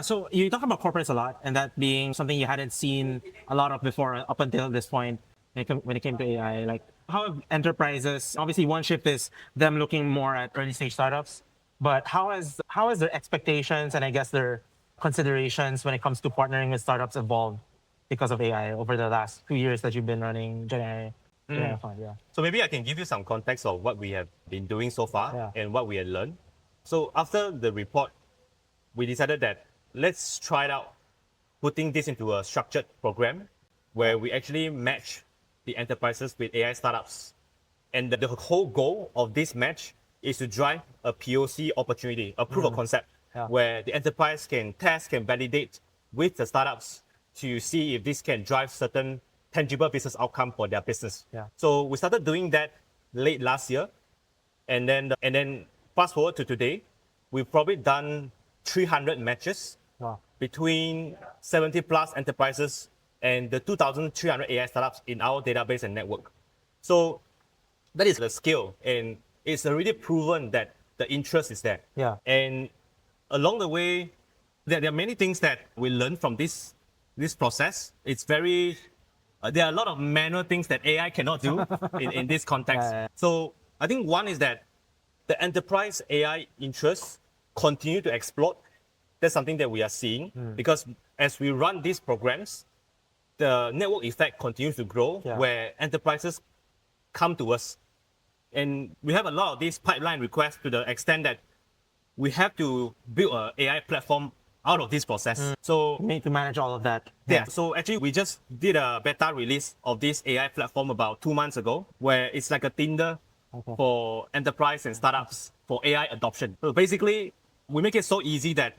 So you talk about corporates a lot, and that being something you hadn't seen a lot of before up until this point when it came to AI. Like, how have enterprises? Obviously, one shift is them looking more at early stage startups, but how has their expectations and I guess their considerations when it comes to partnering with startups evolved because of AI over the last 2 years that you've been running GenAI Fund? Yeah. So maybe I can give you some context of what we have been doing so far Yeah. and what we have learned. So after the report, we decided that let's try it out, putting this into a structured program where we actually match the enterprises with AI startups. And the whole goal of this match is to drive a POC opportunity, a proof of concept, where the enterprise can test, can validate with the startups to see if this can drive certain tangible business outcome for their business. Yeah. So we started doing that late last year. And then fast forward to today, we've probably done 300 matches between 70 plus enterprises and the 2,300 AI startups in our database and network. So that is the scale, and it's already proven that the interest is there. Yeah. And along the way, there are many things that we learn from this process. It's very, there are a lot of manual things that AI cannot do in this context. So I think one is that the enterprise AI interests continue to explode. That's something that we are seeing because as we run these programs, the network effect continues to grow where enterprises come to us. And we have a lot of these pipeline requests to the extent that we have to build an AI platform out of this process. So You need to manage all of that. yeah, so actually we just did a beta release of this AI platform about 2 months ago, where it's like a Tinder for enterprise and startups for AI adoption. So basically, we make it so easy that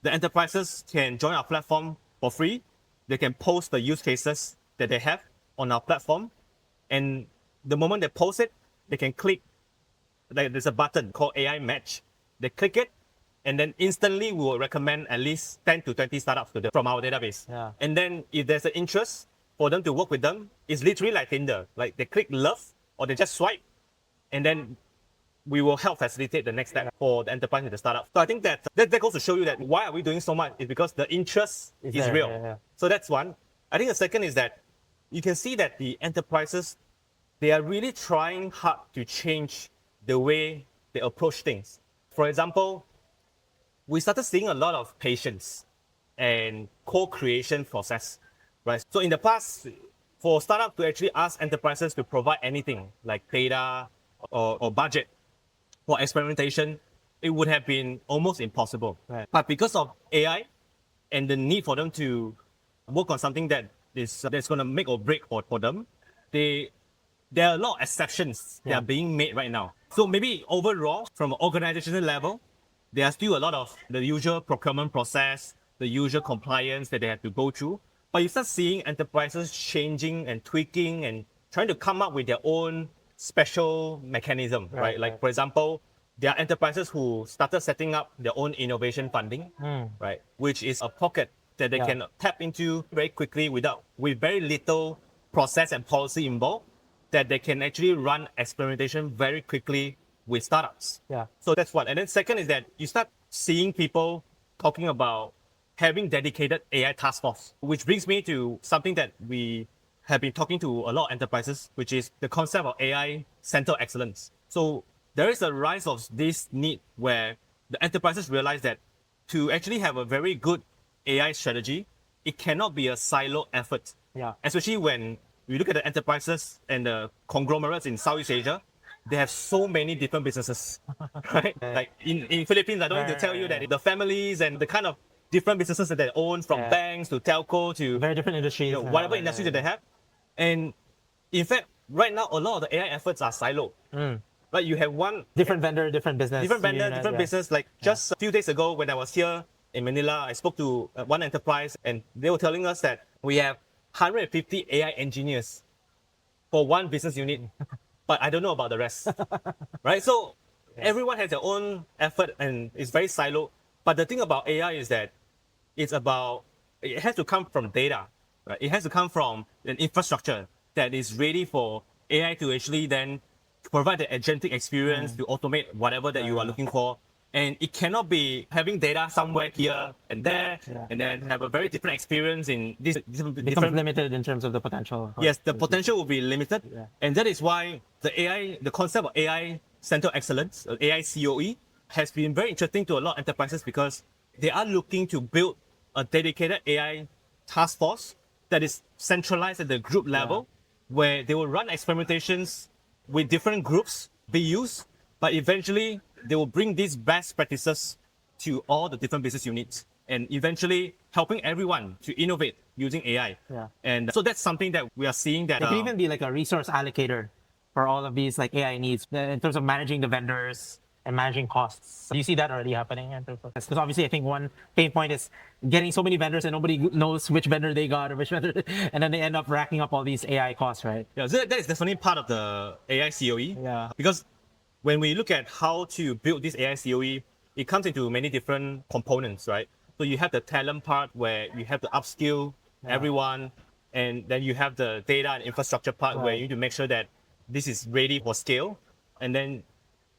the enterprises can join our platform for free. They can post the use cases that they have on our platform. And the moment they post it, they can click, like there's a button called AI Match. They click it, and then instantly we will recommend at least 10 to 20 startups to them from our database. Yeah. And then if there's an interest for them to work with them, it's literally like Tinder. Like they click love or they just swipe, and then we will help facilitate the next step for the enterprise and the startup. So I think that goes to show you that why are we doing so much is because the interest is there, real. So that's one. I think the second is that you can see that the enterprises, they are really trying hard to change the way they approach things. For example, we started seeing a lot of patience and co-creation process, right? So in the past, for startup to actually ask enterprises to provide anything like data or budget for experimentation, it would have been almost impossible. Right. But because of AI and the need for them to work on something that is that's going to make or break for them, there are a lot of exceptions that are being made right now. So maybe overall, from an organizational level, there are still a lot of the usual procurement process, the usual compliance that they have to go through. But you start seeing enterprises changing and tweaking and trying to come up with their own special mechanism, right? Like, for example, there are enterprises who started setting up their own innovation funding, right? Which is a pocket that they can tap into very quickly with very little process and policy involved, that they can actually run experimentation very quickly with startups. Yeah. So that's one. And then second is that you start seeing people talking about having dedicated AI task force, which brings me to something that we have been talking to a lot of enterprises, which is the concept of AI center of excellence. So there is a rise of this need where the enterprises realize that to actually have a very good AI strategy, it cannot be a silo effort. Yeah. Especially when we look at the enterprises and the conglomerates in Southeast Asia, they have so many different businesses, right? Like in Philippines, I don't need to tell you that the families and the kind of different businesses that they own, from banks to telco to Very different industries. whatever industry that they have. And in fact, right now, a lot of the AI efforts are siloed. Right? You have one different vendor, different business. different business. Like just a few days ago when I was here in Manila, I spoke to one enterprise and they were telling us that we have 150 AI engineers for one business unit, but I don't know about the rest, right? So everyone has their own effort and it's very siloed. But the thing about AI is that it has to come from data, right? It has to come from an infrastructure that is ready for AI to actually then provide the agentic experience to automate whatever that you are looking for. And it cannot be having data somewhere here and there, Yeah. and then have a very different experience in this Becomes different. limited in terms of the potential. Yes, the potential will be limited. Yeah. And that is why the concept of AI Center of Excellence, AI COE, has been very interesting to a lot of enterprises because they are looking to build a dedicated AI task force that is centralized at the group level, where they will run experimentations with different groups, BUs, but eventually they will bring these best practices to all the different business units and eventually helping everyone to innovate using AI. Yeah. And so that's something that we are seeing that It could even be like a resource allocator for all of these like AI needs in terms of managing the vendors and managing costs. Do you see that already happening? Because obviously I think one pain point is getting so many vendors and nobody knows which vendor they got or which vendor, and then they end up racking up all these AI costs, right? yeah, so that is definitely part of the AI COE. Yeah. Because when we look at how to build this AI COE, it comes into many different components, right? So you have the talent part where you have to upskill everyone, and then you have the data and infrastructure part where Right. you need to make sure that this is ready for scale. And then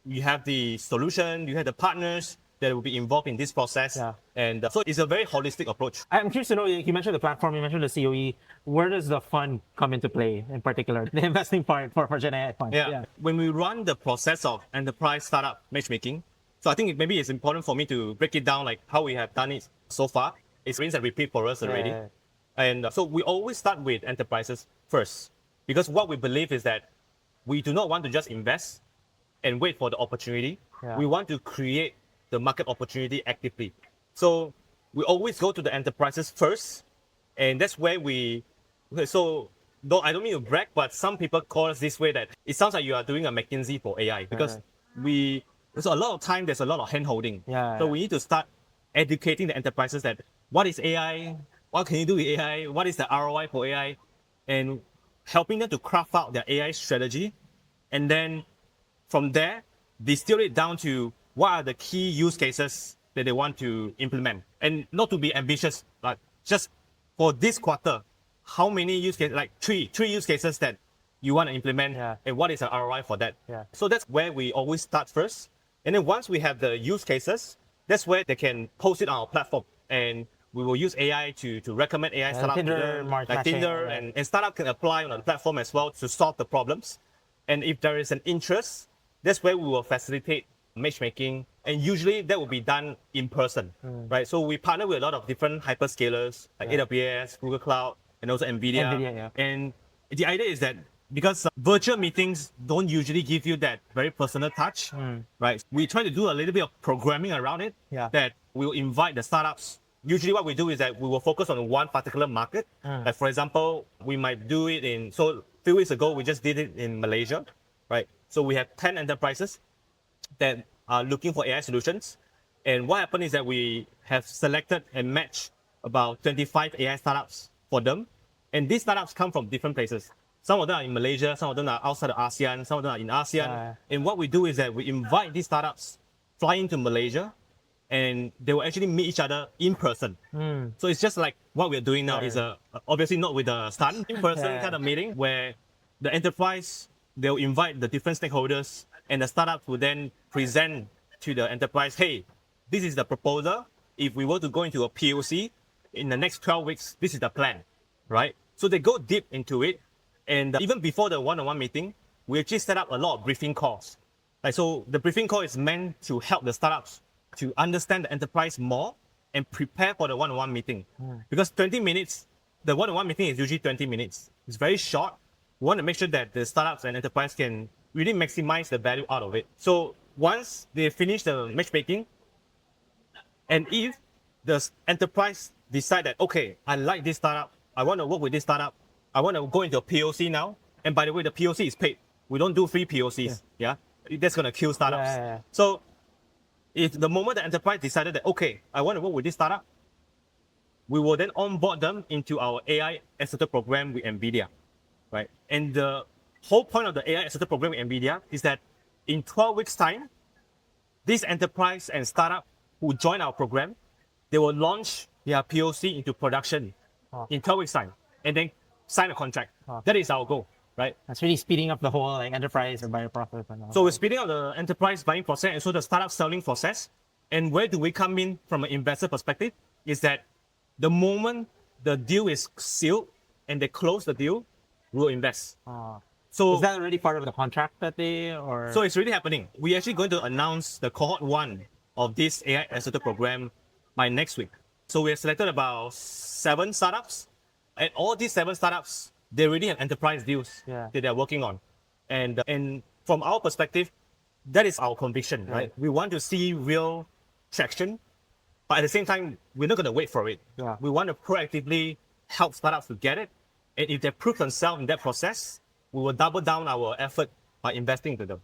you have the solution, you have the partners that will be involved in this process. Yeah. And so it's a very holistic approach. I'm curious to know, you mentioned the platform, you mentioned the COE. Where does the fund come into play in particular? The investing part for GenAI Fund. Yeah. When we run the process of enterprise startup matchmaking, so I think maybe it's important for me to break it down like how we have done it so far. It's rinse and repeat for us already. Yeah. And so we always start with enterprises first, because what we believe is that we do not want to just invest and wait for the opportunity. Yeah. We want to create the market opportunity actively. So we always go to the enterprises first, and that's where so though I don't mean to brag, but some people call us this way that it sounds like you are doing a McKinsey for AI, because there's a lot of time, there's a lot of hand holding. Yeah. So we need to start educating the enterprises that what is AI, what can you do with AI, what is the ROI for AI, and helping them to craft out their AI strategy. And then from there, distill it down to what are the key use cases that they want to implement. And not to be ambitious, like just for this quarter, how many use cases, like three use cases that you want to implement, and what is the ROI for that. So that's where we always start first. And then once we have the use cases, that's where they can post it on our platform. And we will use AI to recommend AI startups like Tinder, and startup can apply on the platform as well to solve the problems. And if there is an interest, that's where we will facilitate matchmaking. And usually that will be done in person, right? So we partner with a lot of different hyperscalers like AWS, Google Cloud, and also NVIDIA. And the idea is that because virtual meetings don't usually give you that very personal touch, right? We try to do a little bit of programming around it that we will invite the startups. Usually what we do is that we will focus on one particular market. Like for example, we might do it so a few weeks ago, we just did it in Malaysia, right? So we have 10 enterprises that are looking for AI solutions. And what happened is that we have selected and matched about 25 AI startups for them. And these startups come from different places. Some of them are in Malaysia, some of them are outside of ASEAN, some of them are in ASEAN. And what we do is that we invite these startups fly into Malaysia, and they will actually meet each other in person. So it's just like what we're doing now is obviously not with a stunt, in-person kind of meeting where the enterprise, they'll invite the different stakeholders, and the startup will then present to the enterprise, hey, this is the proposal. If we were to go into a POC in the next 12 weeks, this is the plan, right? So they go deep into it. And even before the one-on-one meeting, we actually set up a lot of briefing calls. Like, so the briefing call is meant to help the startups to understand the enterprise more and prepare for the one-on-one meeting. Because 20 minutes, the one-on-one meeting is usually 20 minutes. It's very short. We want to make sure that the startups and enterprise can really maximize the value out of it. So once they finish the matchmaking, and if the enterprise decide that, okay, I like this startup, I want to work with this startup, I want to go into a POC now. And by the way, the POC is paid. We don't do free POCs. That's going to kill startups. So if the moment the enterprise decided that, okay, I want to work with this startup, we will then onboard them into our AI Accelerator program with NVIDIA, right? And the whole point of the AI Accelerator program with NVIDIA is that in 12 weeks' time, this enterprise and startup who join our program, they will launch their POC into production in 12 weeks' time, and then sign a contract. That is our goal, right? That's really speeding up the whole like enterprise or buyer process. So we're speeding up the enterprise buying process and so the startup selling process. And where do we come in from an investor perspective? Is that the moment the deal is sealed and they close the deal, we'll invest. So Is that already part of the contract that they or? So it's really happening. We're actually going to announce the cohort 1 of this AI Accelerator program by next week. So we have selected about 7 startups, and all these 7 startups, they already have enterprise deals that they're working on. And from our perspective, that is our conviction, right? We want to see real traction, but at the same time, we're not going to wait for it. We want to proactively help startups to get it. And if they prove themselves in that process, we will double down our effort by investing into them.